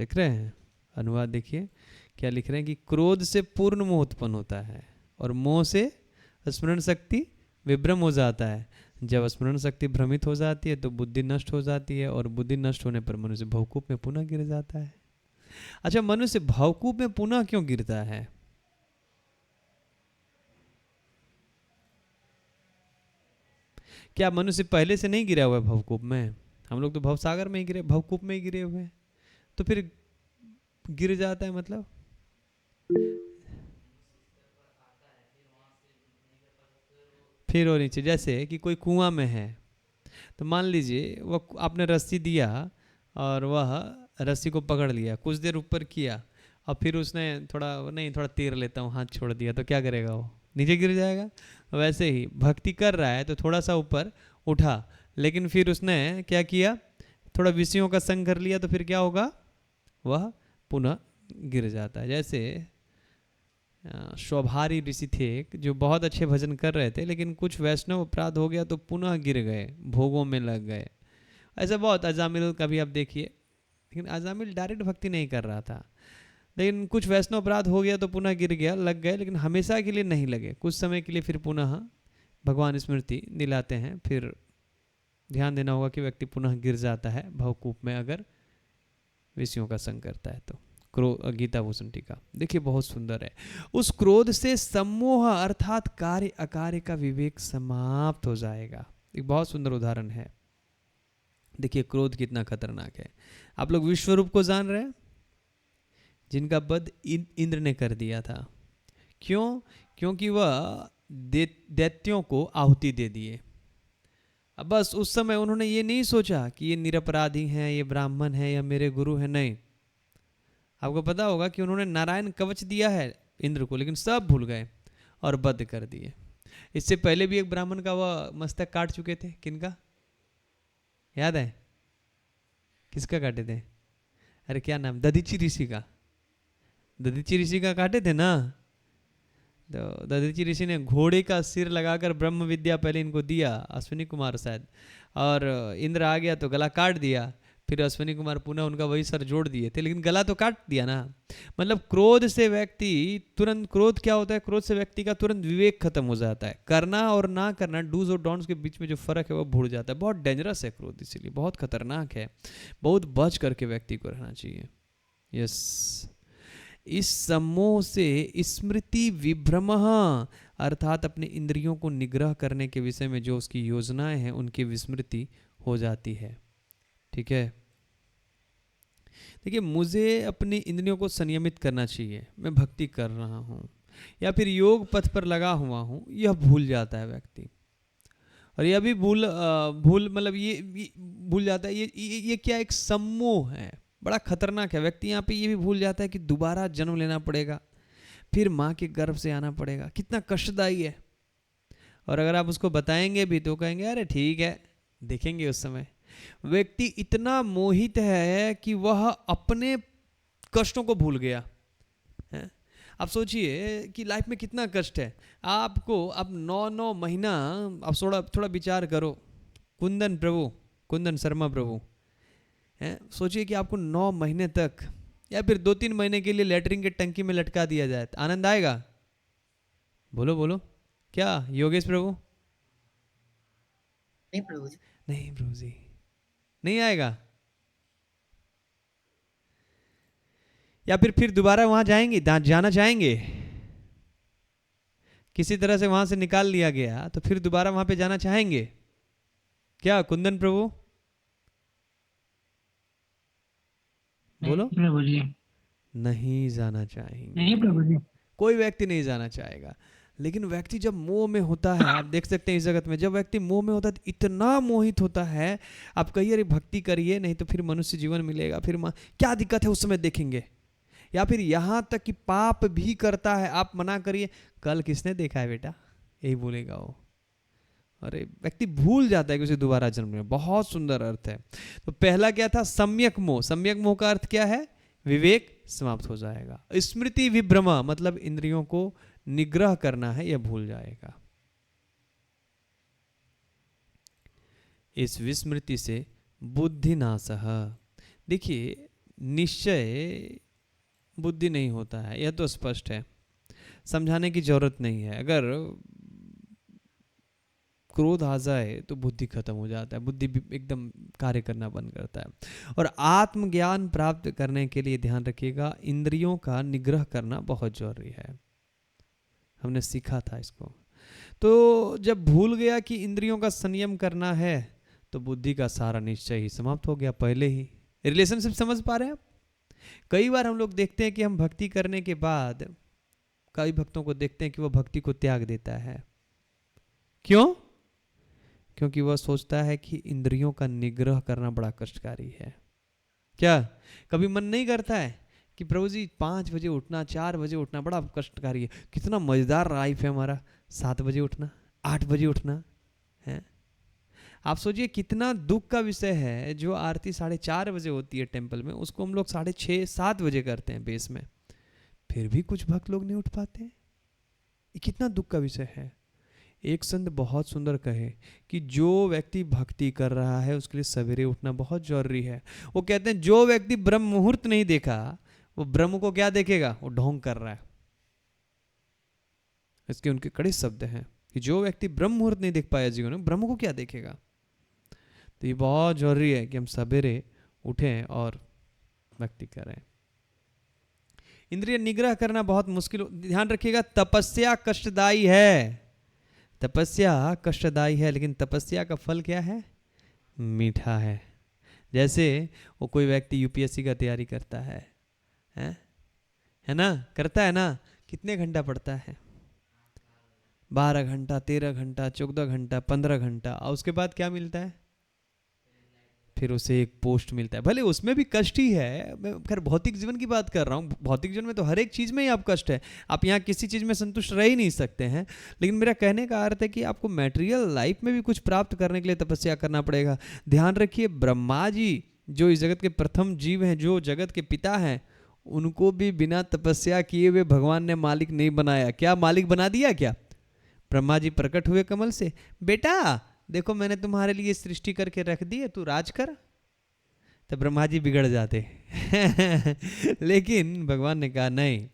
लिख रहे हैं अनुवाद, देखिए क्या लिख रहे हैं कि क्रोध से पूर्ण मोह उत्पन्न होता है और मोह से स्मरण शक्ति विभ्रम हो जाता है। जब स्मरण शक्ति भ्रमित हो जाती है तो बुद्धि नष्ट हो जाती है और बुद्धि नष्ट होने पर मनुष्य भवकूप में पुनः गिर जाता है। अच्छा, मनुष्य भवकूप में पुनः क्यों गिरता है? क्या मनुष्य पहले से नहीं गिरा हुआ है भवकूप में? हम लोग तो भवसागर में ही गिरे, भवकूप में ही गिरे हुए हैं। तो फिर गिर जाता है मतलब? फिर और नीचे, जैसे कि कोई कुआं में है तो मान लीजिए वह आपने रस्सी दिया और वह रस्सी को पकड़ लिया, कुछ देर ऊपर किया और फिर उसने थोड़ा नहीं थोड़ा तीर लेता हूँ हाथ छोड़ दिया, तो क्या करेगा? वो नीचे गिर जाएगा। वैसे ही भक्ति कर रहा है तो थोड़ा सा ऊपर उठा, लेकिन फिर उसने क्या किया, थोड़ा विषयों का संग कर लिया, तो फिर क्या होगा? वह पुनः गिर जाता है। जैसे स्वभारी ऋषि थे जो बहुत अच्छे भजन कर रहे थे, लेकिन कुछ वैष्णव अपराध हो गया तो पुनः गिर गए, भोगों में लग गए। ऐसा बहुत, अजामिल का भी आप देखिए, लेकिन अजामिल डायरेक्ट भक्ति नहीं कर रहा था, लेकिन कुछ वैष्णव अपराध हो गया तो पुनः गिर गया, लग गए, लेकिन हमेशा के लिए नहीं लगे, कुछ समय के लिए फिर पुनः भगवान स्मृति दिलाते हैं। फिर ध्यान देना होगा कि व्यक्ति पुनः गिर जाता है भवकूप में अगर विषयों का संग करता है तो। गीता भूषण टीका देखिए बहुत सुंदर है। उस क्रोध से सम्मोह अर्थात कार्य अकार्य का विवेक समाप्त हो जाएगा। एक बहुत सुंदर उदाहरण है, देखिए क्रोध कितना खतरनाक है। आप लोग विश्व रूप को जान रहे हैं, जिनका वध इंद्र ने कर दिया था। क्यों? क्योंकि वह दैत्यों को आहुति दे दिए। अब बस उस समय उन्होंने ये नहीं सोचा कि ये निरपराधी हैं, ये ब्राह्मण हैं या मेरे गुरु हैं, नहीं। आपको पता होगा कि उन्होंने नारायण कवच दिया है इंद्र को, लेकिन सब भूल गए और वध कर दिए। इससे पहले भी एक ब्राह्मण का वह मस्तक काट चुके थे, किनका याद है? किसका काटे थे? अरे क्या नाम, दधीची ऋषि का। दधीची ऋषि का काटे थे ना। तो दधीची ऋषि ने घोड़े का सिर लगाकर ब्रह्म विद्या पहले इनको दिया, अश्विनी कुमार शायद, और इंद्र आ गया तो गला काट दिया। फिर अश्विनी कुमार पुनः उनका वही सर जोड़ दिए थे, लेकिन गला तो काट दिया ना। मतलब क्रोध से व्यक्ति तुरंत, क्रोध क्या होता है, क्रोध से व्यक्ति का तुरंत विवेक खत्म हो जाता है, करना और ना करना, डूज और डोंट्स के बीच में जो फर्क है वो भूल जाता है। बहुत डेंजरस है क्रोध, इसीलिए बहुत खतरनाक है, बहुत बच करके व्यक्ति को रहना चाहिए। यस, इस सम्मोह से स्मृति विभ्रम अर्थात अपने इंद्रियों को निग्रह करने के विषय में जो उसकी योजनाएं हैं उनकी विस्मृति हो जाती है। ठीक है, देखिए मुझे अपनी इंद्रियों को संयमित करना चाहिए, मैं भक्ति कर रहा हूँ या फिर योग पथ पर लगा हुआ हूँ, यह भूल जाता है व्यक्ति। और यह भी भूल मतलब ये भूल जाता है, ये क्या एक सम्मोह है, बड़ा खतरनाक है। व्यक्ति यहाँ पे ये भी भूल जाता है कि दोबारा जन्म लेना पड़ेगा, फिर माँ के गर्भ से आना पड़ेगा, कितना कष्टदायी है। और अगर आप उसको बताएंगे भी तो कहेंगे अरे ठीक है, देखेंगे उस समय। व्यक्ति इतना मोहित है कि वह अपने कष्टों को भूल गया है। आप सोचिए कि लाइफ में कितना कष्ट है आपको। अब 9 महीना, अब थोड़ा थोड़ा विचार करो, कुंदन प्रभु, कुंदन शर्मा प्रभु हैं, सोचिए कि आपको 9 महीने तक या फिर 2-3 महीने के लिए लेटरिन के टंकी में लटका दिया जाए, आनंद आएगा? बोलो बोलो, क्या योगेश प्रभु? नहीं प्रभु जी। नहीं प्रभु जी, नहीं आएगा। या फिर दोबारा वहां जाएंगे, जाना चाहेंगे? किसी तरह से वहां से निकाल लिया गया तो फिर दोबारा वहां पे जाना चाहेंगे क्या कुंदन प्रभु? नहीं बोलो। प्रभु जी। नहीं जाना नहीं चाहेंगे, प्रभु जी। कोई व्यक्ति नहीं जाना चाहेगा। लेकिन व्यक्ति जब मोह में होता है, आप देख सकते हैं इस जगत में जब व्यक्ति मोह में होता है तो इतना मोहित होता है। आप कहिए अरे भक्ति करिए, नहीं तो फिर मनुष्य जीवन मिलेगा, फिर क्या दिक्कत है उस समय देखेंगे। या फिर यहां तक कि पाप भी करता है, आप मना करिए, कल किसने देखा है बेटा, यही बोलेगा वो। अरे व्यक्ति भूल जाता है कि उसे दोबारा जन्म में। बहुत सुंदर अर्थ है। तो पहला क्या था, सम्यक मोह। सम्यक मोह का अर्थ क्या है? विवेक समाप्त हो जाएगा। स्मृति विभ्रमा मतलब इंद्रियों को निग्रह करना है, यह भूल जाएगा। इस विस्मृति से बुद्धि नाशः, देखिए निश्चय बुद्धि नहीं होता है, यह तो स्पष्ट है, समझाने की जरूरत नहीं है। अगर क्रोध आ जाए तो बुद्धि खत्म हो जाता है, बुद्धि भी एकदम कार्य करना बंद करता है। और आत्मज्ञान प्राप्त करने के लिए ध्यान रखिएगा, इंद्रियों का निग्रह करना बहुत जरूरी है। हमने सीखा था इसको। तो जब भूल गया कि इंद्रियों का संयम करना है तो बुद्धि का सारा निश्चय ही समाप्त हो गया पहले ही। रिलेशनशिप समझ पा रहे हैं आप? कई बार हम लोग देखते हैं कि हम भक्ति करने के बाद कई भक्तों को देखते हैं कि वह भक्ति को त्याग देता है। क्यों? क्योंकि वह सोचता है कि इंद्रियों का निग्रह करना बड़ा कष्टकारी है। क्या कभी मन नहीं करता है कि प्रभु जी 5 बजे उठना, 4 बजे उठना बड़ा कष्टकारी है, कितना मजेदार लाइफ है हमारा, 7 बजे उठना, 8 बजे उठना है। आप सोचिए कितना दुख का विषय है, जो आरती 4:30 बजे होती है टेम्पल में, उसको हम लोग 6:30-7 बजे करते हैं बेस में, फिर भी कुछ भक्त लोग नहीं उठ पाते। ये कितना दुख का विषय है। एक संत बहुत सुंदर कहे कि जो व्यक्ति भक्ति कर रहा है उसके लिए सवेरे उठना बहुत जरूरी है। वो कहते हैं जो व्यक्ति ब्रह्म मुहूर्त नहीं देखा वो ब्रह्म को क्या देखेगा, वो ढोंग कर रहा है। इसके उनके कड़े शब्द हैं कि जो व्यक्ति ब्रह्म मुहूर्त नहीं देख पाया जीवन में, ब्रह्म को क्या देखेगा। तो ये बहुत जरूरी है कि हम सवेरे उठें और भक्ति करें। इंद्रिय निग्रह करना बहुत मुश्किल, ध्यान रखिएगा तपस्या कष्टदायी है, तपस्या कष्टदायी है, लेकिन तपस्या का फल क्या है, मीठा है। जैसे वो कोई व्यक्ति यूपीएससी का तैयारी करता है ना, करता है ना, कितने घंटा पढ़ता है, 12 घंटा, 13 घंटा, 14 घंटा, 15 घंटा, और उसके बाद क्या मिलता है, फिर उसे एक पोस्ट मिलता है। भले उसमें भी कष्ट ही है, मैं खैर भौतिक जीवन की बात कर रहा हूँ, भौतिक जीवन में तो हर एक चीज़ में ही आप कष्ट है, आप यहाँ किसी चीज़ में संतुष्ट रह ही नहीं सकते हैं। लेकिन मेरा कहने का अर्थ है कि आपको मैटेरियल लाइफ में भी कुछ प्राप्त करने के लिए तपस्या करना पड़ेगा। ध्यान रखिए ब्रह्मा जी जो इस जगत के प्रथम जीव हैं, जो जगत के पिता हैं, उनको भी बिना तपस्या किए हुए भगवान ने मालिक नहीं बनाया। क्या मालिक बना दिया क्या? ब्रह्मा जी प्रकट हुए कमल से, बेटा देखो मैंने तुम्हारे लिए सृष्टि करके रख दी है, तू राज कर। तो ब्रह्मा जी बिगड़ जाते लेकिन भगवान ने कहा नहीं।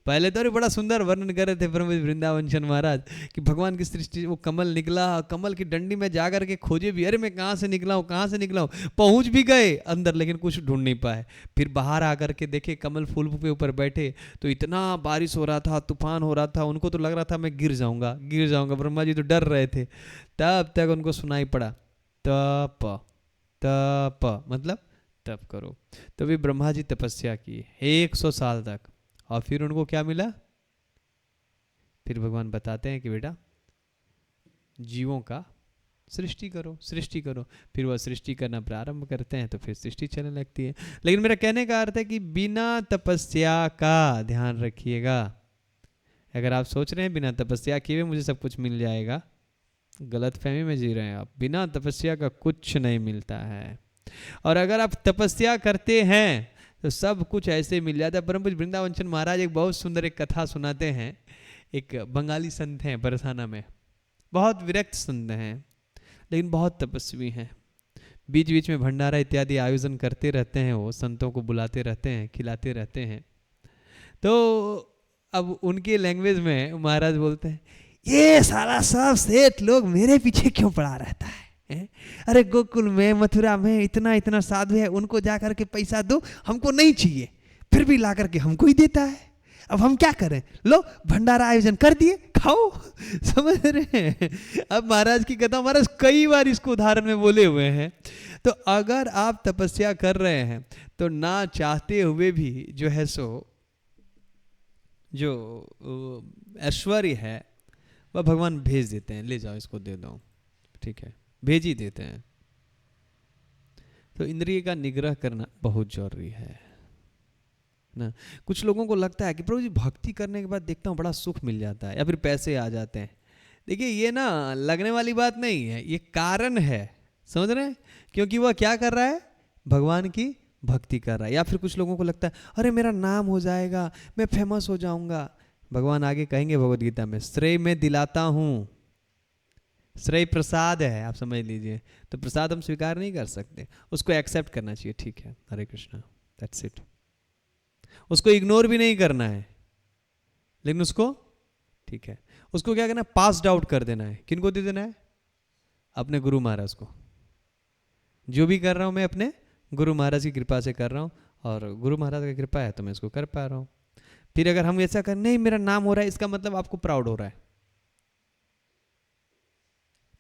पहले तो बड़ा सुंदर वर्णन कर रहे थे ब्रह्म वृंदावन चंद महाराज कि भगवान की सृष्टि, वो कमल निकला, कमल की डंडी में जाकर के खोजे भी, अरे मैं कहाँ से निकला हूँ, कहाँ से निकला हूँ, पहुँच भी गए अंदर लेकिन कुछ ढूंढ नहीं पाए। फिर बाहर आकर के देखे कमल फूल के ऊपर बैठे तो इतना बारिश हो रहा था, तूफान हो रहा था, उनको तो लग रहा था मैं गिर जाऊंगा गिर जाऊंगा, ब्रह्मा जी तो डर रहे थे। तब तक उनको सुनाई पड़ा तप तप, मतलब तप करो। तो भी ब्रह्मा जी तपस्या की 100 साल तक, और फिर उनको क्या मिला, फिर भगवान बताते हैं कि बेटा जीवों का सृष्टि करो सृष्टि करो। फिर वह सृष्टि करना प्रारंभ करते हैं तो फिर सृष्टि चलने लगती है। लेकिन मेरा कहने का अर्थ है कि बिना तपस्या का, ध्यान रखिएगा, अगर आप सोच रहे हैं बिना तपस्या किए हुए मुझे सब कुछ मिल जाएगा, गलत फहमी में जी रहे हैं आप। बिना तपस्या का कुछ नहीं मिलता है, और अगर आप तपस्या करते हैं तो सब कुछ ऐसे मिल जाता है। परम पूज्य वृंदावन चंद महाराज एक बहुत सुंदर एक कथा सुनाते हैं। एक बंगाली संत हैं बरसाना में, बहुत विरक्त संत हैं लेकिन बहुत तपस्वी हैं। बीच बीच में भंडारा इत्यादि आयोजन करते रहते हैं, वो संतों को बुलाते रहते हैं, खिलाते रहते हैं। तो अब उनके लैंग्वेज में महाराज बोलते हैं, ये सारा सब सेठ लोग मेरे पीछे क्यों पड़ा रहता है? अरे गोकुल में, मथुरा में इतना इतना साधु है, उनको जाकर के पैसा दो, हमको नहीं चाहिए, फिर भी ला करके हमको ही देता है। अब हम क्या करें? लो भंडारा आयोजन कर दिए, खाओ। समझ रहे हैं? अब महाराज की कथा महाराज कई बार इसको उदाहरण में बोले हुए हैं। तो अगर आप तपस्या कर रहे हैं तो ना चाहते हुए भी जो है सो जो ऐश्वर्य है वह भगवान भेज देते हैं, ले जाओ इसको दे दो, ठीक है, भेज ही देते हैं। तो इंद्रिय का निग्रह करना बहुत जरूरी है ना। कुछ लोगों को लगता है कि प्रभु जी भक्ति करने के बाद देखता हूँ बड़ा सुख मिल जाता है या फिर पैसे आ जाते हैं। देखिए ये ना लगने वाली बात नहीं है, ये कारण है, समझ रहे हैं? क्योंकि वह क्या कर रहा है, भगवान की भक्ति कर रहा है। या फिर कुछ लोगों को लगता है अरे मेरा नाम हो जाएगा, मैं फेमस हो जाऊंगा। भगवान आगे कहेंगे भगवद गीता में, श्रेय मैं दिलाता हूँ, श्रेय प्रसाद है, आप समझ लीजिए। तो प्रसाद हम स्वीकार नहीं कर सकते, उसको एक्सेप्ट करना चाहिए, ठीक है। हरे कृष्णा। That's it. उसको इग्नोर भी नहीं करना है, लेकिन उसको ठीक है, उसको क्या करना है, पास्ड आउट कर देना है। किनको दे देना है? अपने गुरु महाराज को। जो भी कर रहा हूं मैं अपने गुरु महाराज की कृपा से कर रहा हूं, और गुरु महाराज की कृपा है तो मैं इसको कर पा रहा हूं। फिर अगर हम ऐसा कर, नहीं मेरा नाम हो रहा है, इसका मतलब आपको प्राउड हो रहा है,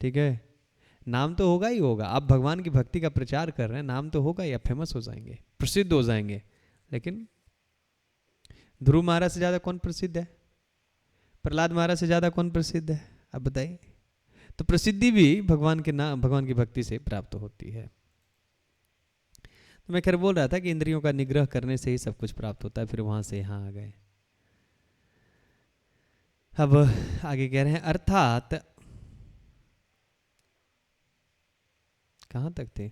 ठीक है। नाम तो होगा ही होगा, आप भगवान की भक्ति का प्रचार कर रहे हैं, नाम तो होगा ही, आप फेमस हो जाएंगे, प्रसिद्ध हो जाएंगे। लेकिन ध्रुव महाराज से ज्यादा कौन प्रसिद्ध है? प्रहलाद महाराज से ज्यादा कौन प्रसिद्ध है? आप बताइए। तो प्रसिद्धि भी भगवान के नाम, भगवान की भक्ति से प्राप्त होती है। तो मैं खैर बोल रहा था कि इंद्रियों का निग्रह करने से ही सब कुछ प्राप्त होता है, फिर वहां से यहां आ गए। अब आगे कह रहे हैं, अर्थात कहां तक थे?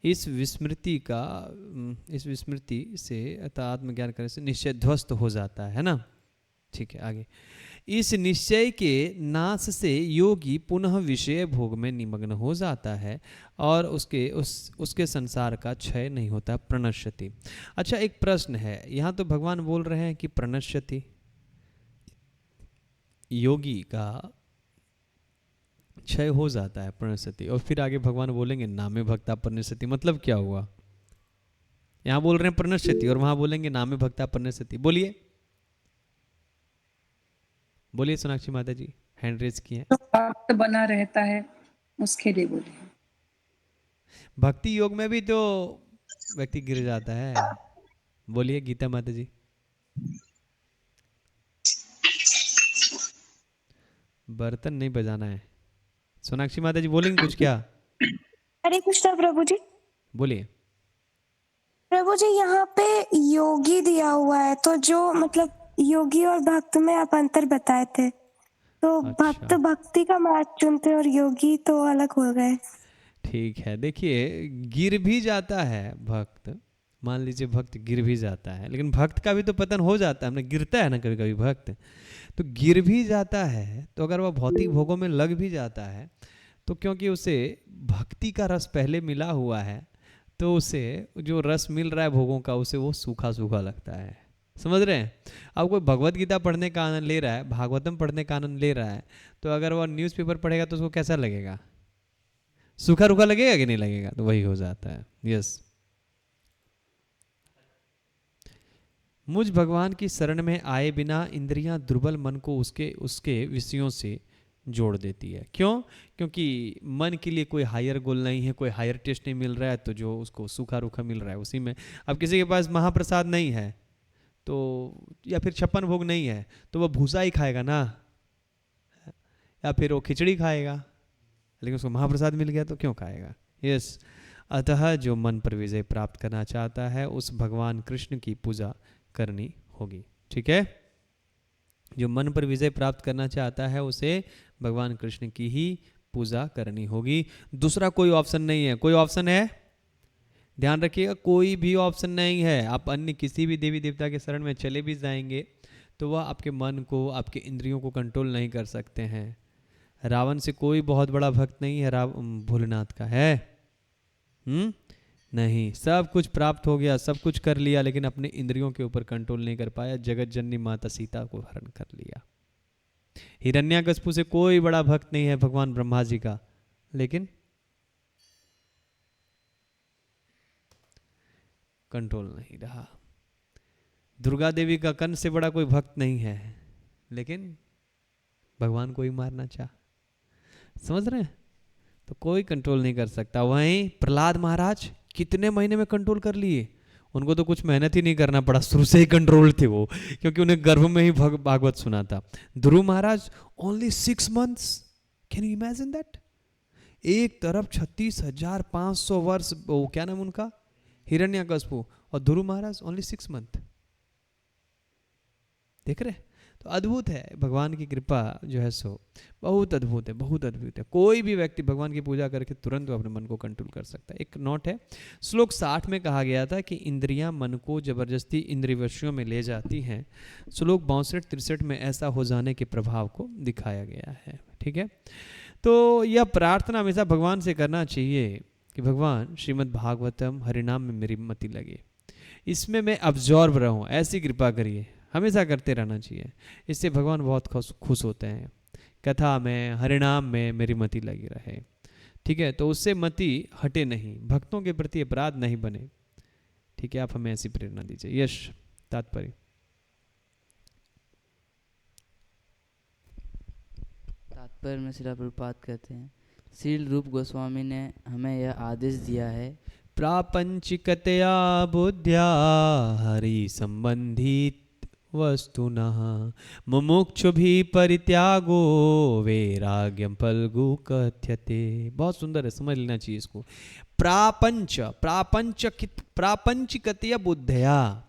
इस विस्मृति से अर्थात आत्मज्ञान करने से निश्चय ध्वस्त हो जाता है ना। ठीक है, आगे। इस निश्चय के नाश से योगी पुनः विषय भोग में निमग्न हो जाता है और उसके संसार का क्षय नहीं होता, प्रणश्यति। अच्छा, एक प्रश्न है यहाँ, तो भगवान बोल रहे हैं कि प्रणश्यति, योगी का क्षय हो जाता है, प्रणश्यति, और फिर आगे भगवान बोलेंगे नामे भक्ता प्रणश्यति। मतलब क्या हुआ? यहाँ बोल रहे हैं प्रणश्यति और वहां बोलेंगे नामे भक्ता प्रणश्यति। बोलिए बोलिए सोनाक्षी माता जी, हैंड रेज किए हैं। तो भक्त बना रहता है, उसके लिए बोलिए। भक्ति योग में भी तो व्यक्ति गिर जाता है। बोलिए गीता माता जी। बर्तन नहीं बजाना है। सोनाक्षी माता जी बोलेंगे कुछ क्या? हरे कृष्णा प्रभु जी। बोलिए। प्रभु जी, यहाँ पे योगी दिया हुआ है, तो जो मतलब योगी और भक्त में आप अंतर बताए थे, तो अच्छा। भक्त भक्ति का मार्ग चुनते और योगी तो अलग हो गए। ठीक है, देखिए गिर भी जाता है भक्त, मान लीजिए भक्त गिर भी जाता है, लेकिन भक्त का भी तो पतन हो जाता है, हमने गिरता है ना कभी कभी भक्त, तो गिर भी जाता है। तो अगर वह भौतिक भोगों में लग भी जाता है, तो क्योंकि उसे भक्ति का रस पहले मिला हुआ है, तो उसे जो रस मिल रहा है भोगों का, उसे वो सूखा सूखा लगता है। समझ रहे हैं? अब कोई भगवत गीता पढ़ने का आनंद ले रहा है, भागवतम पढ़ने का आनंद ले रहा है, तो अगर वह न्यूज़पेपर पढ़ेगा तो उसको कैसा लगेगा? सूखा रूखा लगेगा कि नहीं लगेगा? तो वही हो जाता है। यस। मुझ भगवान की शरण में आए बिना इंद्रियां दुर्बल मन को उसके विषयों से जोड़ देती है। क्यों? क्योंकि मन के लिए कोई हायर गोल नहीं है, कोई हायर टेस्ट नहीं मिल रहा है, तो जो उसको सूखा रूखा मिल रहा है उसी में। अब किसी के पास महाप्रसाद नहीं है तो, या फिर 56 भोग नहीं है, तो वह भूसा ही खाएगा ना, या फिर वो खिचड़ी खाएगा, लेकिन उसको महाप्रसाद मिल गया तो क्यों खाएगा? यस। अतः जो मन पर विजय प्राप्त करना चाहता है, उस भगवान कृष्ण की पूजा करनी होगी। ठीक है, जो मन पर विजय प्राप्त करना चाहता है उसे भगवान कृष्ण की ही पूजा करनी होगी। दूसरा कोई ऑप्शन नहीं है। कोई ऑप्शन है? ध्यान रखिएगा, कोई भी ऑप्शन नहीं है। आप अन्य किसी भी देवी देवता के शरण में चले भी जाएंगे तो वह आपके मन को, आपके इंद्रियों को कंट्रोल नहीं कर सकते हैं। रावण से कोई बहुत बड़ा भक्त नहीं है भोलेनाथ का, है? नहीं। सब कुछ प्राप्त हो गया, सब कुछ कर लिया, लेकिन अपने इंद्रियों के ऊपर कंट्रोल नहीं कर पाया। जगत जननी माता सीता को हरण कर लिया। हिरण्याकश्यप से कोई बड़ा भक्त नहीं है भगवान ब्रह्मा जी का, लेकिन कंट्रोल नहीं रहा। दुर्गा देवी का कंस से बड़ा कोई भक्त नहीं है, लेकिन भगवान को ही मारना चाह। समझ रहे हैं? तो कोई कंट्रोल नहीं कर सकता। वहीं प्रहलाद महाराज कितने महीने में कंट्रोल कर लिए? उनको तो कुछ मेहनत ही नहीं करना पड़ा, शुरू से ही कंट्रोल थे वो, क्योंकि उन्हें गर्भ में ही भागवत सुना था। Dhruv Maharaj only 6 months। Can you imagine that? एक तरफ 36,500 वर्ष, वो क्या नाम उनका, हिरण्याकश्यप, और ध्रुव महाराज ओनली 6 months। देख रहे? तो अद्भुत है भगवान की कृपा जो है सो, बहुत अद्भुत है, बहुत अद्भुत है। कोई भी व्यक्ति भगवान की पूजा करके तुरंत अपने मन को कंट्रोल कर सकता है। एक नोट है, श्लोक 60 में कहा गया था कि इंद्रियां मन को जबरदस्ती इंद्रिय वशियों में ले जाती हैं। श्लोक 62-63 में ऐसा हो जाने के प्रभाव को दिखाया गया है। ठीक है, तो यह प्रार्थना हमेशा भगवान से करना चाहिए कि भगवान श्रीमद् भागवतम हरिनाम में मेरी मति लगे, इसमें मैं अब्जॉर्ब रहूं, ऐसी कृपा करिए। हमेशा करते रहना चाहिए, इससे भगवान बहुत खुश होते हैं। कथा में, हरिनाम में मेरी मति लगी रहे, ठीक है, तो उससे मति हटे नहीं, भक्तों के प्रति अपराध नहीं बने, ठीक है। आप हमें ऐसी प्रेरणा दीजिए। यश तात्पर्य। तात्पर्य में श्रील प्रभुपाद कहते हैं, श्रील रूप गोस्वामी ने हमें यह आदेश दिया है, प्रापंचिकतया बुद्ध्या हरि संबंधित वस्तुनः मुमुक्षुभि परित्यागो वैराग्यम फल्गु कथ्यते। बहुत सुंदर है, समझ लेना चाहिए इसको। प्रापंचिकतया बुद्धया,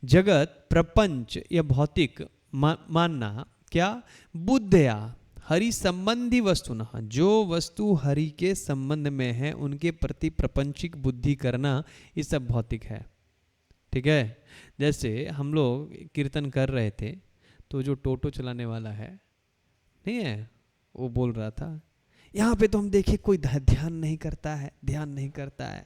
जगत प्रपंच या भौतिक मानना, क्या? बुद्धया हरि संबंधी वस्तु न, जो वस्तु हरि के संबंध में है उनके प्रति प्रपंचिक बुद्धि करना, ये सब भौतिक है, ठीक है। जैसे हम लोग कीर्तन कर रहे थे तो जो टोटो चलाने वाला है, नहीं है, वो बोल रहा था यहाँ पे तो हम देखे कोई ध्यान नहीं करता है, ध्यान नहीं करता है,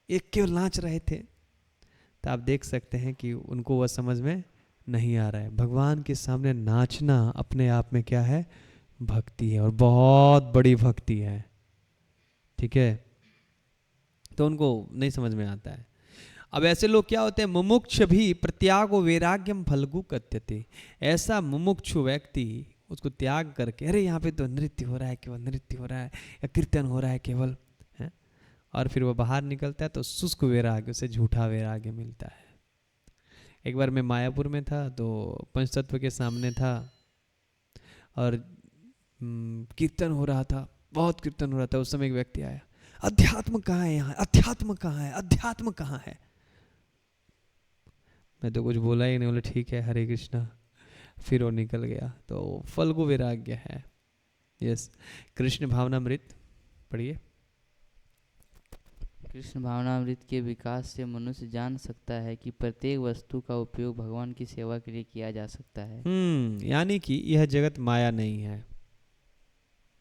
एक केवल नाच रहे थे। तो आप देख सकते हैं कि उनको वह समझ में नहीं आ रहा है। भगवान के सामने नाचना अपने आप में क्या है? भक्ति है, और बहुत बड़ी भक्ति है, ठीक है। तो उनको नहीं समझ में आता है। अब ऐसे लोग क्या होते हैं? मुमुक्ष भी प्रत्यागो वैराग्यम फल्गु कथ्यते। ऐसा मुमुक्षु व्यक्ति उसको त्याग करके, अरे यहाँ पे तो नृत्य हो रहा है, केवल नृत्य हो रहा है, या कीर्तन हो रहा है केवल, है? और फिर वो बाहर निकलता है तो शुष्क वैराग्य, उसे झूठा वैराग्य मिलता है। एक बार मैं मायापुर में था तो पंचतत्व के सामने था और कीर्तन हो रहा था, बहुत कीर्तन हो रहा था। उस समय एक व्यक्ति आया, अध्यात्म कहाँ है यहाँ, अध्यात्म कहाँ है, अध्यात्म कहाँ है। मैं तो कुछ बोला ही नहीं, बोले ठीक है हरे कृष्णा, फिर वो निकल गया। तो फल्गु वैराग्य है। यस, कृष्ण भावनामृत पढ़िए। कृष्ण भावनामृत के विकास से मनुष्य जान सकता है कि प्रत्येक वस्तु का उपयोग भगवान की सेवा के लिए किया जा सकता है। यानी कि यह जगत माया नहीं है,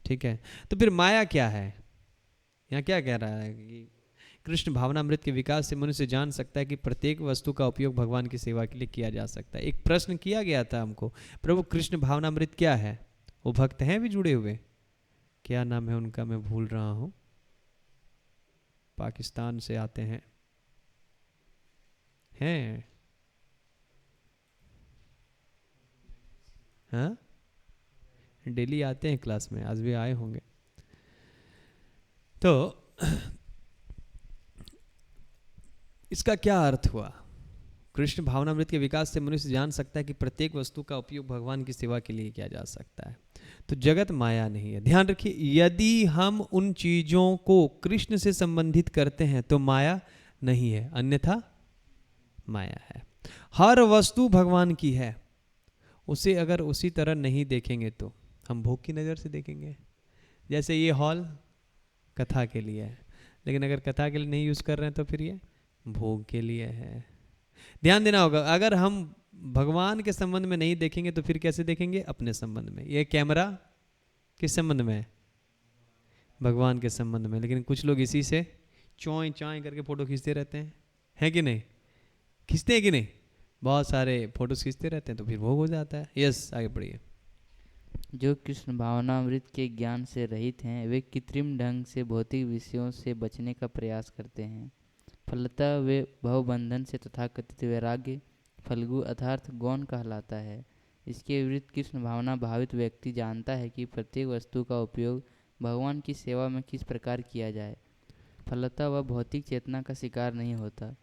ठीक है। तो फिर माया क्या है? यहाँ क्या कह रहा है कि कृष्ण भावनामृत के विकास से मनुष्य जान सकता है कि प्रत्येक वस्तु का उपयोग भगवान की सेवा के लिए किया जा सकता है। एक प्रश्न किया गया था हमको, प्रभु कृष्ण भावनामृत क्या है? वो भक्त हैं भी जुड़े हुए, क्या नाम है उनका, मैं भूल रहा हूँ, पाकिस्तान से आते हैं, हाँ, डेली आते हैं क्लास में, आज भी आए होंगे। तो इसका क्या अर्थ हुआ? कृष्ण भावनामृत के विकास से मनुष्य जान सकता है कि प्रत्येक वस्तु का उपयोग भगवान की सेवा के लिए किया जा सकता है। तो जगत माया नहीं है। ध्यान रखिए, यदि हम उन चीजों को कृष्ण से संबंधित करते हैं तो माया नहीं है, अन्यथा माया है। हर वस्तु भगवान की है, उसे अगर उसी तरह नहीं देखेंगे तो हम भोग की नज़र से देखेंगे। जैसे ये हॉल कथा के लिए है, लेकिन अगर कथा के लिए नहीं यूज़ कर रहे हैं तो फिर ये भोग के लिए है। ध्यान देना होगा, अगर हम भगवान के संबंध में नहीं देखेंगे तो फिर कैसे देखेंगे? अपने संबंध में। ये कैमरा किस संबंध में है? भगवान के संबंध में। लेकिन कुछ लोग इसी से चौं चाँ करके फोटो खींचते रहते हैं, है कि नहीं? खींचते हैं कि नहीं? बहुत सारे फोटोज खींचते रहते हैं तो फिर भोग हो जाता है। यस, आगे बढ़िए। जो कृष्ण भावनामृत के ज्ञान से रहित हैं, वे कृत्रिम ढंग से भौतिक विषयों से बचने का प्रयास करते हैं। फलतः वे भवबंधन से तथाकथित वैराग्य फल्गु अर्थात गौण कहलाता है। इसके विरुद्ध कृष्ण भावना भावित व्यक्ति जानता है कि प्रत्येक वस्तु का उपयोग भगवान की सेवा में किस प्रकार किया जाए। फलतः वह भौतिक चेतना का शिकार नहीं होता।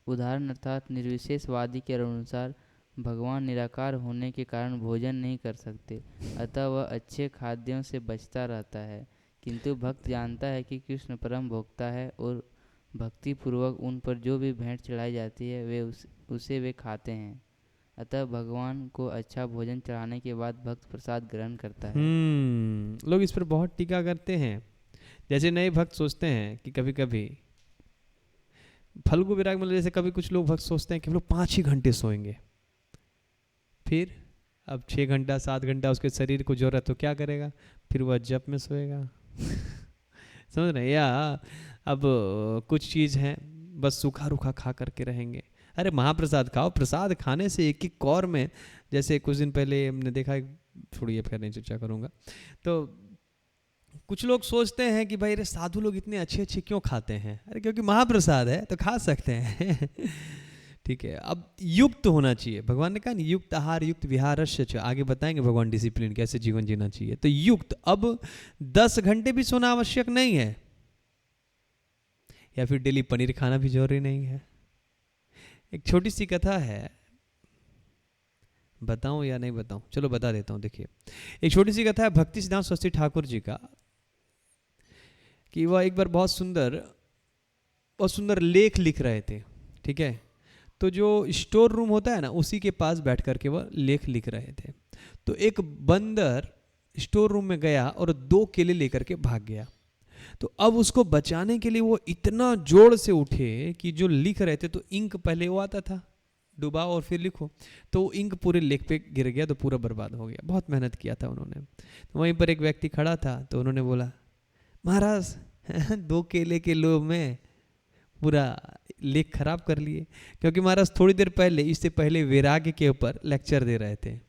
उदाहरण अर्थात निर्विशेषवादी के अनुसार भगवान निराकार होने के कारण भोजन नहीं कर सकते, अतः वह अच्छे खाद्यों से बचता रहता है। किंतु भक्त जानता है कि कृष्ण परम भोक्ता है और भक्ति पूर्वक उन पर जो भी भेंट चढ़ाई जाती है उसे वे खाते हैं। अतः भगवान को अच्छा भोजन चढ़ाने के बाद भक्त प्रसाद ग्रहण करता है। लोग इस पर बहुत टीका करते हैं। जैसे नए भक्त सोचते हैं कि कभी कभी फल्गु विराग, मतलब जैसे कभी कुछ लोग भक्त सोचते हैं कि हम लोग 5 ही घंटे सोएंगे, फिर अब 6 घंटा 7 घंटा उसके शरीर को जरूरत तो क्या करेगा? फिर वह जप में सोएगा समझ रहे हैं? या अब कुछ चीज़ है बस सूखा रूखा खा करके रहेंगे। अरे महाप्रसाद खाओ, प्रसाद खाने से एक एक कौर में, जैसे कुछ दिन पहले हमने देखा, छोड़िए फिर नहीं चर्चा करूँगा। तो कुछ लोग सोचते हैं कि भाई अरे साधु लोग इतने अच्छे अच्छे क्यों खाते हैं? अरे क्योंकि महाप्रसाद है तो खा सकते हैं। ठीक है, अब युक्त होना चाहिए। भगवान ने कहा ना, युक्त आहार युक्त विहारस्य, आगे बताएंगे भगवान डिसिप्लिन कैसे जीवन जीना चाहिए। तो युक्त, अब 10 घंटे भी सोना आवश्यक नहीं है, या फिर डेली पनीर खाना भी जरूरी नहीं है। एक छोटी सी कथा है, बताऊं या नहीं बताऊं? चलो बता देता हूं। देखिए, एक छोटी सी कथा है भक्ति सिद्धांत सरस्वती ठाकुर जी का, कि वह एक बार बहुत सुंदर लेख लिख रहे थे। ठीक है, तो जो स्टोर रूम होता है ना, उसी के पास बैठ करके वह लेख लिख रहे थे। तो एक बंदर स्टोर रूम में गया और 2 केले लेकर के भाग गया। तो अब उसको बचाने के लिए वो इतना जोर से उठे कि जो लिख रहे थे, तो इंक पहले वो आता था, डुबाओ और फिर लिखो, तो इंक पूरे लेख पे गिर गया, तो पूरा बर्बाद हो गया। बहुत मेहनत किया था उन्होंने। तो वहीं पर एक व्यक्ति खड़ा था, तो उन्होंने बोला, महाराज 2 केले के लोभ में पूरा लेख खराब कर लिए। क्योंकि महाराज थोड़ी देर पहले, इससे पहले वैराग्य के ऊपर लेक्चर दे रहे थे।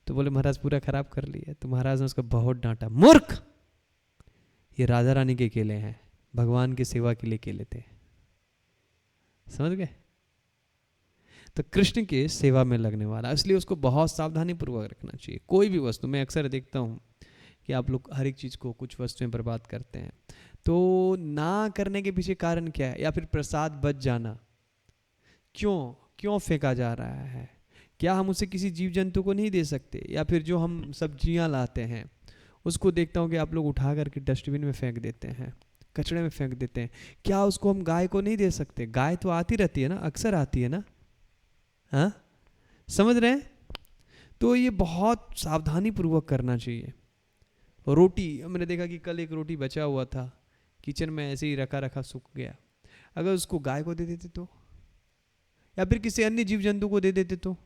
तो बोले महाराज पूरा खराब कर लिए। तो महाराज ने उसको बहुत डांटा, मूर्ख, ये राधा रानी के केले हैं, भगवान की सेवा के लिए केले थे। समझ गए? तो कृष्ण के सेवा में लगने वाला, इसलिए उसको बहुत सावधानी पूर्वक रखना चाहिए। कोई भी वस्तु, मैं अक्सर देखता हूँ कि आप लोग हर एक चीज़ को, कुछ वस्तुएं बर्बाद करते हैं, तो ना करने के पीछे कारण क्या है? या फिर प्रसाद बच जाना, क्यों फेंका जा रहा है? क्या हम उसे किसी जीव जंतु को नहीं दे सकते? या फिर जो हम सब्जियां लाते हैं, उसको देखता हूँ कि आप लोग उठा करके डस्टबिन में फेंक देते हैं, कचड़े में फेंक देते हैं। क्या उसको हम गाय को नहीं दे सकते? गाय तो आती रहती है ना, अक्सर आती है ना। हाँ, समझ रहे हैं? तो ये बहुत सावधानी पूर्वक करना चाहिए। रोटी, मैंने देखा कि कल एक रोटी बचा हुआ था किचन में, ऐसे ही रखा सूख गया। अगर उसको गाय को दे देते तो, या फिर किसी अन्य जीव जंतु को दे देते तो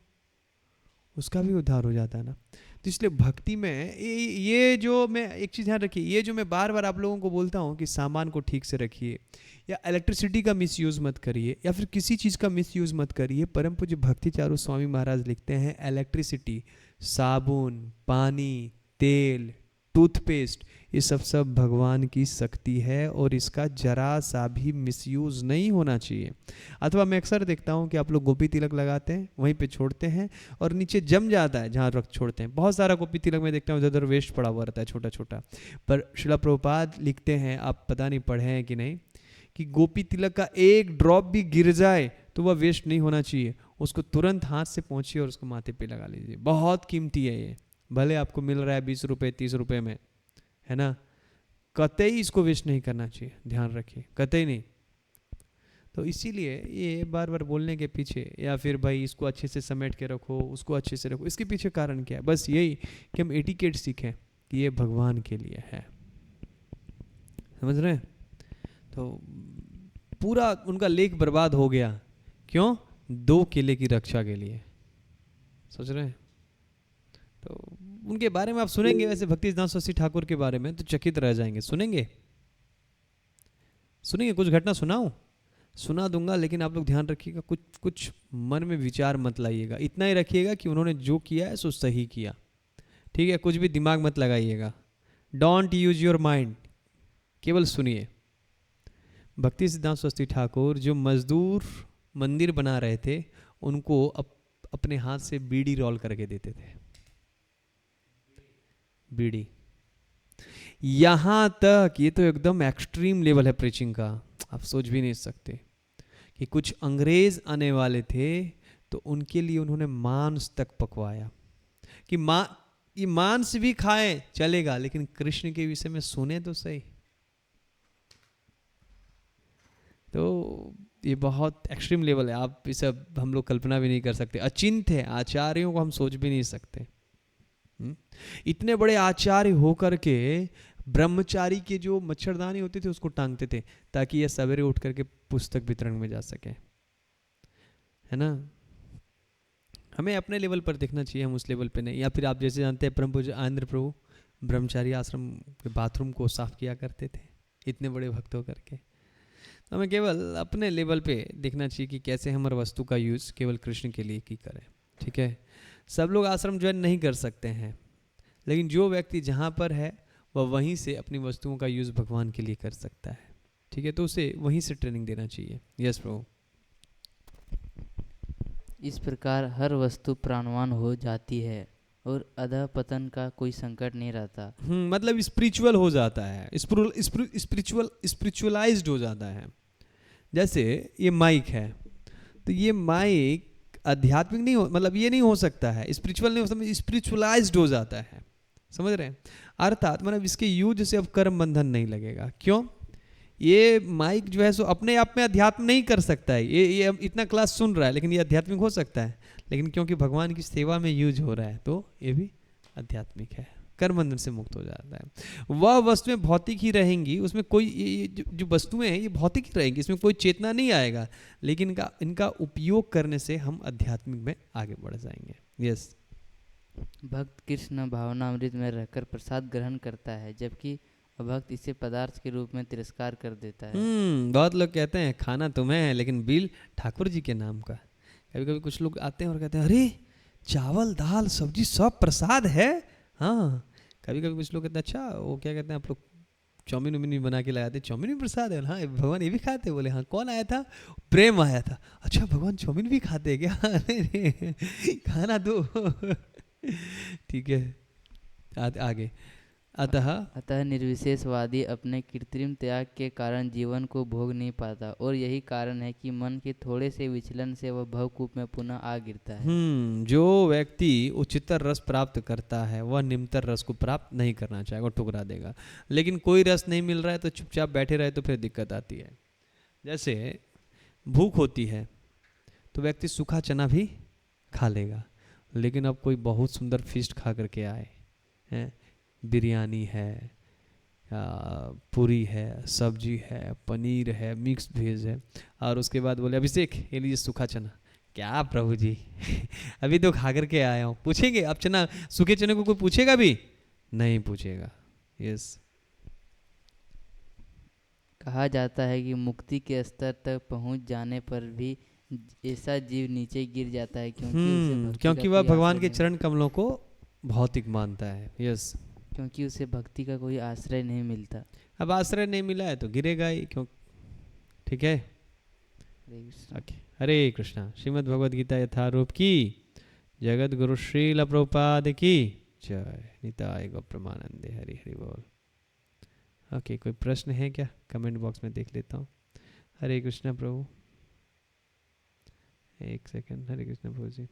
उसका भी उद्धार हो जाता है ना। तो इसलिए भक्ति में ये जो मैं एक चीज़ ध्यान रखिए, ये जो मैं बार बार आप लोगों को बोलता हूँ कि सामान को ठीक से रखिए, या इलेक्ट्रिसिटी का मिसयूज़ मत करिए, या फिर किसी चीज़ का मिसयूज़ मत करिए। परम पूज्य भक्ति चारू स्वामी महाराज लिखते हैं, इलेक्ट्रिसिटी, साबुन, पानी, तेल, टूथपेस्ट, ये सब भगवान की शक्ति है, और इसका जरा सा भी मिसयूज़ नहीं होना चाहिए। अथवा मैं अक्सर देखता हूँ कि आप लोग गोपी तिलक लगाते हैं, वहीं पे छोड़ते हैं, और नीचे जम जाता है जहाँ रख छोड़ते हैं। बहुत सारा गोपी तिलक में देखता हूँ इधर वेस्ट पड़ा हुआ रहता है, छोटा छोटा। पर श्रील प्रभुपाद लिखते हैं, आप पता नहीं पढ़े हैं कि नहीं, कि गोपी तिलक का एक ड्रॉप भी गिर जाए तो वह वेस्ट नहीं होना चाहिए। उसको तुरंत हाथ से पहुँचिए और उसको माथे पे लगा लीजिए। बहुत कीमती है ये, भले आपको मिल रहा है 20 रुपये 30 रुपये में, है ना, कतई इसको वेस्ट नहीं करना चाहिए, ध्यान रखिए, कतई नहीं। तो इसीलिए ये बार बार बोलने के पीछे, या फिर भाई इसको अच्छे से समेट के रखो, उसको अच्छे से रखो, इसके पीछे कारण क्या है? बस यही कि हम एटिकेट सीखें कि ये भगवान के लिए है। समझ रहे हैं? तो पूरा उनका लेख बर्बाद हो गया, क्यों? 2 केले की रक्षा के लिए। सोच रहे हैं? तो उनके बारे में आप सुनेंगे, वैसे भक्ति सिद्धांत सरस्वती ठाकुर के बारे में तो चकित रह जाएंगे। सुनेंगे कुछ घटना सुना दूंगा, लेकिन आप लोग ध्यान रखिएगा, कुछ मन में विचार मत लाइएगा। इतना ही रखिएगा कि उन्होंने जो किया है सो सही किया। ठीक है, कुछ भी दिमाग मत लगाइएगा, डोंट यूज योर माइंड, केवल सुनिए। भक्ति सिद्धांत सरस्वती ठाकुर जो मजदूर मंदिर बना रहे थे, उनको अपने हाथ से बीड़ी रोल करके देते थे। बीड़ी, यहां तक, ये तो एकदम एक्सट्रीम लेवल है प्रीचिंग का, आप सोच भी नहीं सकते कि कुछ अंग्रेज आने वाले थे तो उनके लिए उन्होंने मांस तक पकवाया कि ये मांस भी खाएं चलेगा, लेकिन कृष्ण के विषय में सुने तो सही। तो ये बहुत एक्सट्रीम लेवल है, आप इसे हम लोग कल्पना भी नहीं कर सकते। अचिंत्य है, आचार्यों को हम सोच भी नहीं सकते। इतने बड़े आचार्य होकर के ब्रह्मचारी के जो मच्छरदानी होते थे उसको टांगते थे ताकि यह सवेरे उठ करके पुस्तक वितरण में जा सके, है ना। हमें अपने लेवल पर देखना चाहिए, हम उस लेवल पे नहीं। या फिर आप जैसे जानते हैं परम पूज्य आनंद प्रभु ब्रह्मचारी आश्रम के बाथरूम को साफ किया करते थे, इतने बड़े भक्त होकर के। तो हमें केवल अपने लेवल पे देखना चाहिए कि कैसे हम हर वस्तु का यूज़ केवल कृष्ण के लिए ही करें। ठीक है, सब लोग आश्रम ज्वाइन नहीं कर सकते हैं, लेकिन जो व्यक्ति जहाँ पर है वह वहीं से अपनी वस्तुओं का यूज़ भगवान के लिए कर सकता है। ठीक है, तो उसे वहीं से ट्रेनिंग देना चाहिए। यस प्रभु। इस प्रकार हर वस्तु प्राणवान हो जाती है और अधः पतन का कोई संकट नहीं रहता। मतलब स्पिरिचुअल हो जाता है, स्पिरिचुअलाइज्ड हो जाता है। जैसे ये माइक है, तो ये माइक आध्यात्मिक नहीं हो, मतलब ये नहीं हो सकता है, स्पिरिचुअल नहीं हो सकता, स्पिरिचुअलाइज्ड हो जाता है। समझ रहे हैं? अर्थात मतलब इसके यूज से अब कर्म बंधन नहीं लगेगा। क्यों? ये माइक जो है सो अपने आप में अध्यात्म नहीं कर सकता है। ये अब इतना क्लास सुन रहा है, लेकिन ये आध्यात्मिक हो सकता है, लेकिन क्योंकि भगवान की सेवा में यूज हो रहा है तो ये भी आध्यात्मिक है, कर्म बंधन से मुक्त हो जाता है। वह वस्तुएं भौतिक ही रहेंगी, उसमें कोई ये जो वस्तुएं हैं ये भौतिक ही रहेंगी, इसमें कोई चेतना नहीं आएगा, लेकिन इनका उपयोग करने से हम आध्यात्मिक में आगे बढ़ जाएंगे। यस। भक्त कृष्ण भावनामृत में रहकर प्रसाद ग्रहण करता है, जबकि अभक्त इसे पदार्थ के रूप में तिरस्कार कर देता है। बहुत लोग कहते हैं खाना तुम्हें है लेकिन बिल ठाकुर जी के नाम का। कभी कभी कुछ लोग आते हैं और कहते हैं अरे चावल दाल सब्जी सब प्रसाद है। हाँ, कभी कभी कुछ लोग कहते हैं अच्छा वो क्या कहते हैं आप लोग चाउमीन उमीन भी बना के लाते, चाउमीन भी प्रसाद है। हाँ भगवान ये भी खाते। बोले हाँ, कौन आया था? प्रेम आया था। अच्छा भगवान चाउमीन भी खाते हैं क्या? अरे खाना दो। ठीक है, आगे। अतः निर्विशेषवादी अपने कृत्रिम त्याग के कारण जीवन को भोग नहीं पाता, और यही कारण है कि मन के थोड़े से विचलन से वह भवकूप में पुनः आ गिरता है। जो व्यक्ति उच्चतर रस प्राप्त करता है वह निम्नतर रस को प्राप्त नहीं करना चाहेगा, ठुकरा देगा। लेकिन कोई रस नहीं मिल रहा है तो चुपचाप बैठे रहे तो फिर दिक्कत आती है। जैसे भूख होती है तो व्यक्ति सूखा चना भी खा लेगा, लेकिन अब कोई बहुत सुंदर फीस्ट खा करके आए हैं, बिरयानी है, पूरी है, सब्जी है, पनीर है, मिक्स वेज है, और उसके बाद बोले अभिषेक ये लीजिए सूखा चना। क्या प्रभु जी अभी तो खा करके आया हूँ। पूछेंगे आप चना, सूखे चने को कोई पूछेगा भी नहीं पूछेगा। यस। कहा जाता है कि मुक्ति के स्तर तक पहुंच जाने पर भी ऐसा जीव नीचे गिर जाता है, क्योंकि वह भगवान के चरण कमलों को भौतिक मानता है। यस। क्योंकि उसे भक्ति का कोई आश्रय नहीं मिलता। अब आश्रय नहीं मिला है तो गिरेगा ही। क्यों? ठीक है। ओके। हरे कृष्णा। श्रीमद् भगवद गीता यथारूप की जगत गुरु श्रील प्रभुपाद की जय। निताय गौ प्रमानंदे। हरि हरि बोल। ओके, कोई प्रश्न है क्या? कमेंट बॉक्स में देख लेता हूँ। हरे कृष्णा प्रभु, एक सेकंड। हरे कृष्णा प्रभु जी,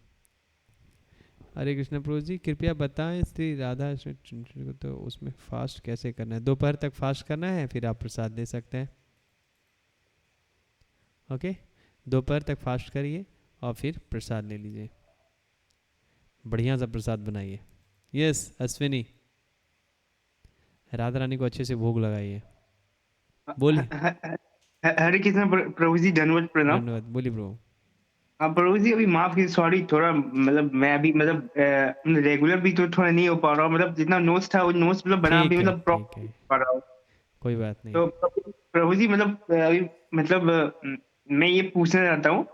हरे कृष्ण प्रभु जी कृपया बताएं श्री राधा को तो उसमें फास्ट कैसे करना है? दोपहर तक फास्ट करना है, फिर आप प्रसाद दे सकते हैं। ओके, दोपहर तक फास्ट करिए और फिर प्रसाद ले लीजिए। बढ़िया सा प्रसाद बनाइए। यस अश्विनी, राधा रानी को अच्छे से भोग लगाइए। बोलिए। हरे कृष्ण प्रभु जी, धन्यवाद, प्रणाम। धन्यवाद। बोलिए प्रभु। हाँ प्रभु जी, अभी माफ कीजिए, सॉरी, थोड़ा मतलब मैं अभी मतलब रेगुलर भी तो थोड़ा नहीं हो पा रहा हूँ। मतलब जितना नोट्स था वो नोट्स मतलब बना भी मतलब प्रॉपर पा रहा हूँ। कोई बात नहीं। तो प्रभु जी मतलब अभी मतलब मैं ये पूछना चाहता हूँ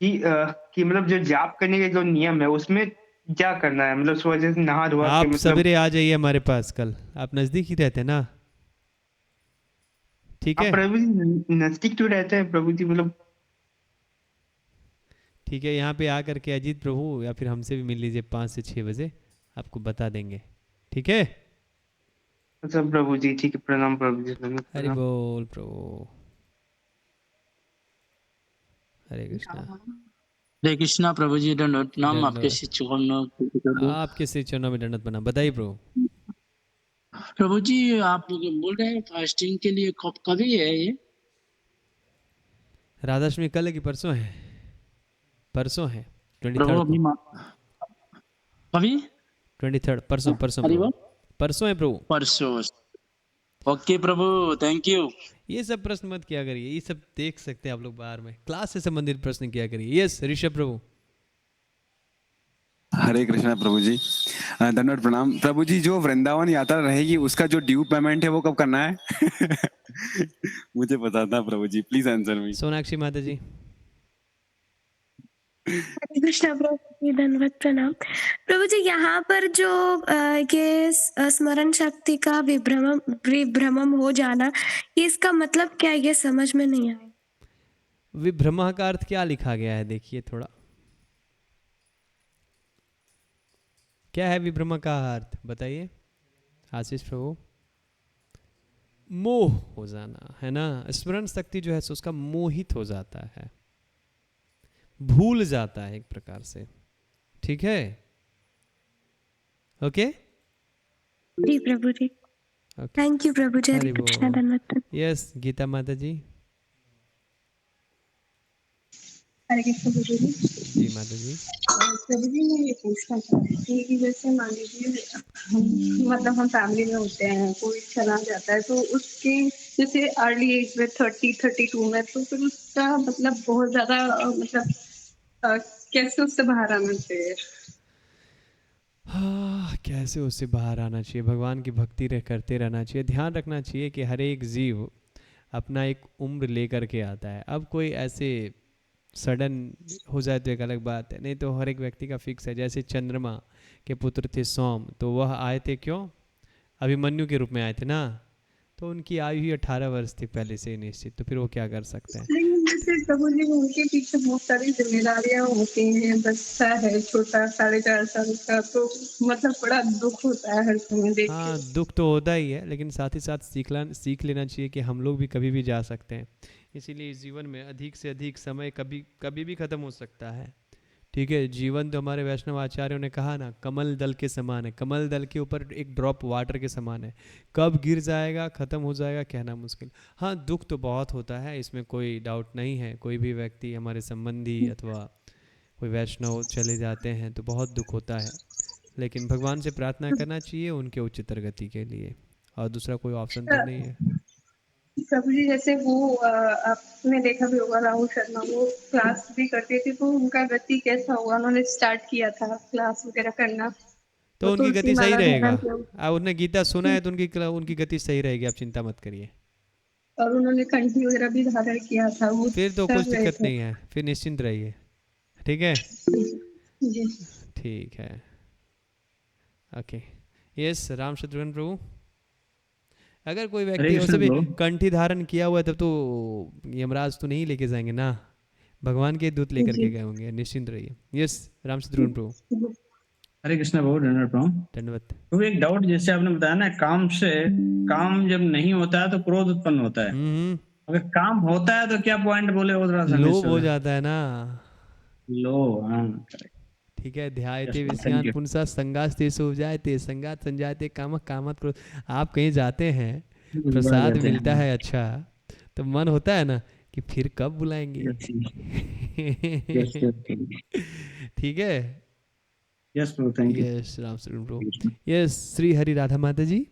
कि मतलब जो जाप करने के जो नियम है उसमें क्या करना है? मतलब सुबह से नहा धोआ के आप मतलब सवेरे आ जाइए हमारे पास कल। आप नजदीक ही रहते हैं ना? ठीक है प्रभु जी, नजदीक तो रहते हैं प्रभु जी, मतलब ठीक है। यहाँ पे आकर के अजीत प्रभु या फिर हमसे भी मिल लीजिए 5 से 6 बजे, आपको बता देंगे। ठीक है? अच्छा प्रभु जी, ठीक है, प्रणाम प्रभु जी। हरि बोल प्रभु। हरे कृष्णा। हरे कृष्णा प्रभु जी, दंडवत नाम आपके आपके श्री चरणों में दंडवत बना। बताइए प्रभु। प्रभु जी, आप बोल रहे हैं फास्टिंग के लिए कभी है ये? राधाष्टमी कल है कि परसों है? परसों है 23rd कभी 23rd परसों। परसों है प्रभु, परसों। Okay Prabhu, thank you. ये सब प्रश्न मत किया करिए, ये सब देख सकते हैं आप लोग बाहर में। क्लास से संबंधित प्रश्न किया करिए। यस ऋषभ प्रभु। हरे कृष्णा प्रभु जी। धन्यवाद, प्रणाम प्रभु जी। जो वृंदावन यात्रा रहेगी उसका जो ड्यू पेमेंट है वो कब करना है? मुझे पता था प्रभु जी, प्लीज आंसर मी। सोनाक्षी माता जी। हरे कृष्णा प्रभु जी, धन्यवाद, प्रणाम। प्रभु जी, यहाँ पर जो ये स्मरण शक्ति का विभ्रमम हो जाना, ये इसका मतलब क्या है? ये समझ में नहीं आया। विभ्रमा का अर्थ क्या लिखा गया है, देखिए थोड़ा, क्या है विभ्रमा का अर्थ बताइए आशीष प्रभु। मोह हो जाना है ना, स्मरण शक्ति जो है सो उसका मोहित हो जाता है, भूल जाता है एक प्रकार से, ठीक है? ओके जी प्रभु जी, ओके, थैंक यू प्रभु जी, हरे हरि कृष्णा, बोल। धन्यवाद। यस गीता माता जी। हरे कृष्ण प्रभु जी। जी माता जी। प्रभु जी, मैं ये पूछना चाह रही थी कि जैसे मान लीजिए मतलब हम फैमिली में होते हैं, कोई चला जाता है तो उसके जैसे अर्ली एज में 30-32 में, तो फिर उसका मतलब बहुत ज्यादा मतलब कैसे उससे बाहर आना चाहिए? हाँ, कैसे उससे बाहर आना चाहिए? भगवान की भक्ति करते रहना चाहिए। ध्यान रखना चाहिए कि हर एक जीव अपना एक उम्र लेकर के आता है। अब कोई ऐसे सडन हो जाए तो एक अलग बात है, नहीं तो हर एक व्यक्ति का फिक्स है। जैसे चंद्रमा के पुत्र थे सोम, तो वह आए थे क्यों? अभिमन्यु के रूप में आए थे ना, तो उनकी आयु ही 18 वर्ष थी पहले से ही निश्चित, तो फिर वो क्या कर सकते हैं? लेकिन जैसे प्रभु जी, उनके पीछे बहुत सारी जिम्मेदारियां होती हैं, बच्चा है छोटा 4.5 साल का, तो मतलब बड़ा दुख होता है हर समय देख के। हाँ, दुख तो होता ही है, लेकिन साथ ही साथ सीख लेना चाहिए कि हम लोग भी कभी भी जा सकते हैं। इसीलिए इस जीवन में अधिक से अधिक समय कभी कभी भी ख़त्म हो सकता है, ठीक है? जीवन तो हमारे वैष्णव आचार्यों ने कहा ना, कमल दल के समान है। कमल दल के ऊपर एक ड्रॉप वाटर के समान है, कब गिर जाएगा, ख़त्म हो जाएगा, कहना मुश्किल। हाँ, दुख तो बहुत होता है, इसमें कोई डाउट नहीं है। कोई भी व्यक्ति, हमारे संबंधी अथवा कोई वैष्णव चले जाते हैं तो बहुत दुख होता है, लेकिन भगवान से प्रार्थना करना चाहिए उनके उच्चतर गति के लिए, और दूसरा कोई ऑप्शन तो नहीं है। प्रभु जी, जैसे वो आपने देखा भी होगा, राहुल शर्मा वो क्लास भी करते थे, तो उनका गति कैसा हुआ? उन्होंने स्टार्ट किया था क्लास वगैरह करना, तो वो उनकी तुलसी गति सही माला रहेगा। धारण किया, आप उन्हें गीता सुना है तो उनकी गति सही रहेगी, आप चिंता मत करिए। और उन्होंने कंठी वगैरह भी धारण किया था, वो फिर तो कर कुछ रहे दिक्कत थे। नहीं है, फिर निश्चिंत रहिए, ठीक है? जी ठीक है, ओके। यस राम शत्रुघ्न प्रभु, अगर कोई हरे व्यक्ति कृष्ण वैसे भी प्रभु। कंठी धारण किया हुआ है तब तो यमराज तो नहीं लेके जाएंगे ना, भगवान के दूत लेकर जी के गए होंगे, निश्चिंत रहिए। यस राम शत्रुघ्न प्रभु, हरे कृष्ण प्रभु, धन्यवाद प्रभु। धन्यवाद। तो एक डाउट, जैसे आपने बताया ना, काम जब नहीं होता है तो क्रोध उत्पन्न होता है। अगर काम होता है तो क्या पॉइंट बोले वो थोड़ा लोभ हो समझ जाता है ना, लो। हाँ, ठीक है? ध्यायते Yes, विषयान thank you. पुंसा संगास्तेषु उपजायते संगात संजायते कामः कामात् क्रोध। आप कहीं जाते हैं, प्रसाद जाते मिलता हैं। है अच्छा, तो मन होता है ना कि फिर कब बुलाएंगे। Yes, ठीक है? yes, bro, thank you. Yes Ram शरण ब्रो। यस श्री हरि राधा माता जी,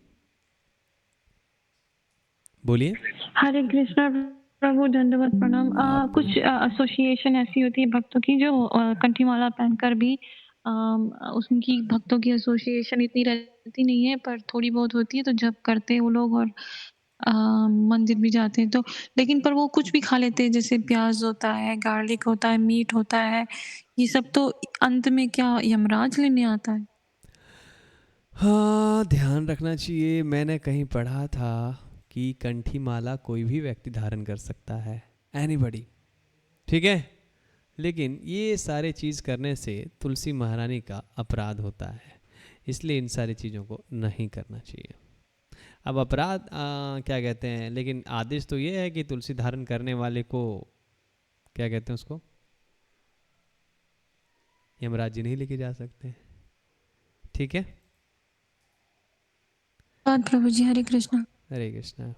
बोलिए। हरे कृष्णा प्रभु, दंडवत प्रणाम। कुछ एसोसिएशन ऐसी होती है भक्तों की जो कंठी माला पहनकर भी उनकी भक्तों की एसोसिएशन इतनी रहती नहीं है, पर थोड़ी बहुत होती है, तो जब करते हैं वो लोग और मंदिर भी जाते हैं, तो लेकिन पर वो कुछ भी खा लेते हैं, जैसे प्याज होता है, गार्लिक होता है, मीट होता है, ये सब तो अंत में क्या यमराज लेने आता है? हाँ, ध्यान रखना चाहिए। मैंने कहीं पढ़ा था कि कंठी माला कोई भी व्यक्ति धारण कर सकता है, एनीबॉडी, ठीक है? लेकिन ये सारे चीज़ करने से तुलसी महारानी का अपराध होता है, इसलिए इन सारी चीज़ों को नहीं करना चाहिए। अब अपराध क्या कहते हैं, लेकिन आदेश तो ये है कि तुलसी धारण करने वाले को क्या कहते हैं, उसको यमराज जी नहीं लेके जा सकते, ठीक है? प्रभु जी, हरे कृष्णा। हरे कृष्णा।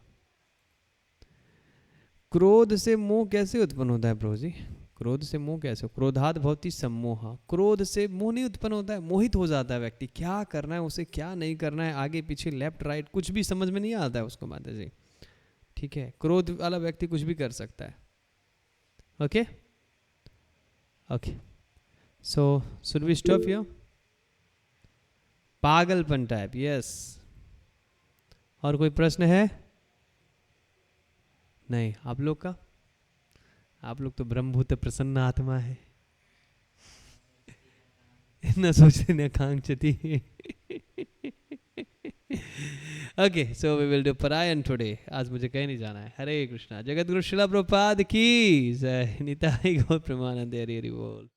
क्रोध से मोह कैसे उत्पन्न होता है प्रभु जी? क्रोध से मोह कैसे? क्रोधात भवति सम्मोह। क्रोध से मोह नहीं उत्पन्न होता है, मोहित हो जाता है व्यक्ति, क्या करना है उसे, क्या नहीं करना है, आगे पीछे लेफ्ट राइट कुछ भी समझ में नहीं आता है उसको माता जी, ठीक है? क्रोध वाला व्यक्ति कुछ भी कर सकता है। Okay okay, so should we stop here? पागलपन टाइप, यस। और कोई प्रश्न है? नहीं, आप लोग का? आप लोग तो ब्रह्मभूत प्रसन्न आत्मा है, न सोचते न कांक्षति। Okay, so we will do परायण टुडे। आज मुझे कहीं नहीं जाना है। हरे कृष्णा। जगत गुरु श्रील प्रभुपाद की जय। निताई गौर प्रेमानंद। हरि हरि बोल।